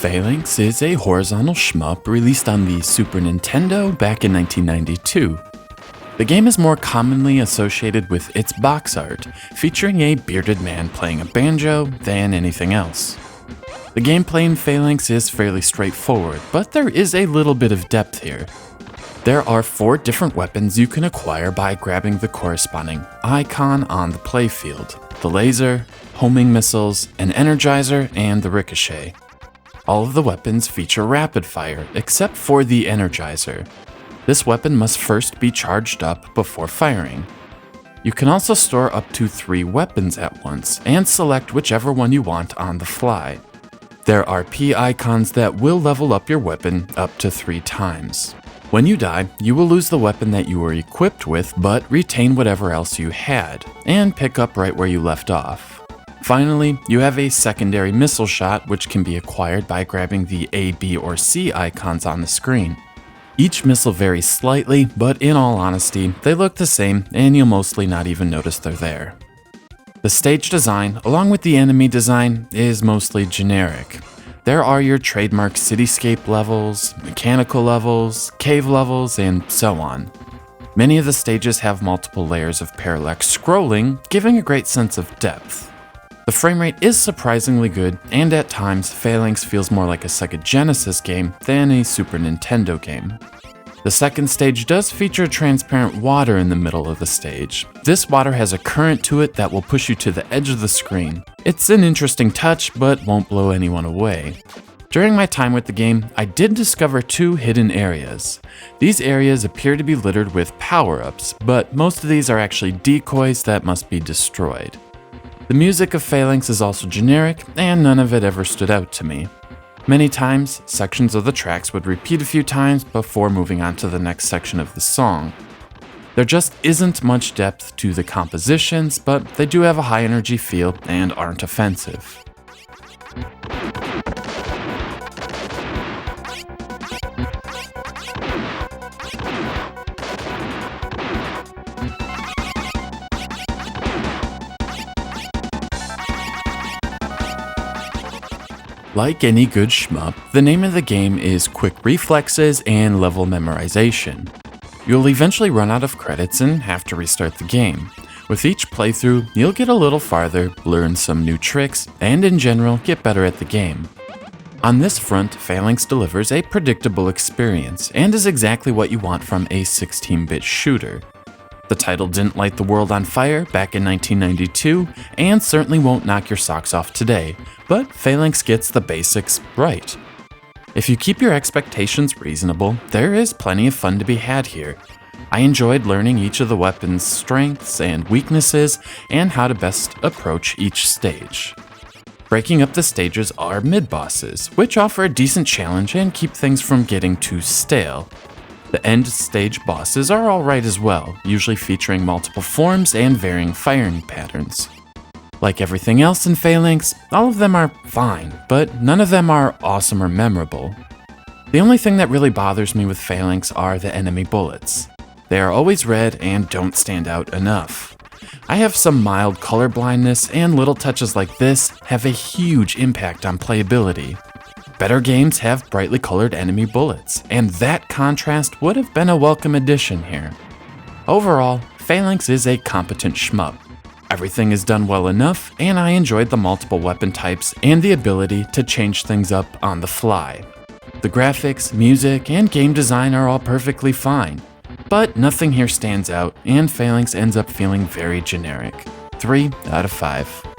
Phalanx is a horizontal shmup released on the Super Nintendo back in 1992. The game is more commonly associated with its box art, featuring a bearded man playing a banjo, than anything else. The gameplay in Phalanx is fairly straightforward, but there is a little bit of depth here. There are 4 different weapons you can acquire by grabbing the corresponding icon on the playfield: the laser, homing missiles, an energizer, and the ricochet. All of the weapons feature rapid fire, except for the energizer. This weapon must first be charged up before firing. You can also store up to 3 weapons at once, and select whichever one you want on the fly. There are P icons that will level up your weapon up to 3 times. When you die, you will lose the weapon that you were equipped with, but retain whatever else you had, and pick up right where you left off. Finally, you have a secondary missile shot, which can be acquired by grabbing the A, B, or C icons on the screen. Each missile varies slightly, but in all honesty, they look the same, and you'll mostly not even notice they're there. The stage design, along with the enemy design, is mostly generic. There are your trademark cityscape levels, mechanical levels, cave levels, and so on. Many of the stages have multiple layers of parallax scrolling, giving a great sense of depth. The frame rate is surprisingly good, and at times, Phalanx feels more like a Sega Genesis game than a Super Nintendo game. The second stage does feature transparent water in the middle of the stage. This water has a current to it that will push you to the edge of the screen. It's an interesting touch, but won't blow anyone away. During my time with the game, I did discover 2 hidden areas. These areas appear to be littered with power-ups, but most of these are actually decoys that must be destroyed. The music of Phalanx is also generic, and none of it ever stood out to me. Many times, sections of the tracks would repeat a few times before moving on to the next section of the song. There just isn't much depth to the compositions, but they do have a high energy feel and aren't offensive. Like any good shmup, the name of the game is quick reflexes and level memorization. You'll eventually run out of credits and have to restart the game. With each playthrough, you'll get a little farther, learn some new tricks, and in general, get better at the game. On this front, Phalanx delivers a predictable experience, and is exactly what you want from a 16-bit shooter. The title didn't light the world on fire back in 1992, and certainly won't knock your socks off today, but Phalanx gets the basics right. If you keep your expectations reasonable, there is plenty of fun to be had here. I enjoyed learning each of the weapon's strengths and weaknesses, and how to best approach each stage. Breaking up the stages are mid-bosses, which offer a decent challenge and keep things from getting too stale. The end stage bosses are alright as well, usually featuring multiple forms and varying firing patterns. Like everything else in Phalanx, all of them are fine, but none of them are awesome or memorable. The only thing that really bothers me with Phalanx are the enemy bullets. They are always red and don't stand out enough. I have some mild color blindness, and little touches like this have a huge impact on playability. Better games have brightly colored enemy bullets, and that contrast would have been a welcome addition here. Overall, Phalanx is a competent shmup. Everything is done well enough, and I enjoyed the multiple weapon types and the ability to change things up on the fly. The graphics, music, and game design are all perfectly fine, but nothing here stands out, and Phalanx ends up feeling very generic. 3 out of 5.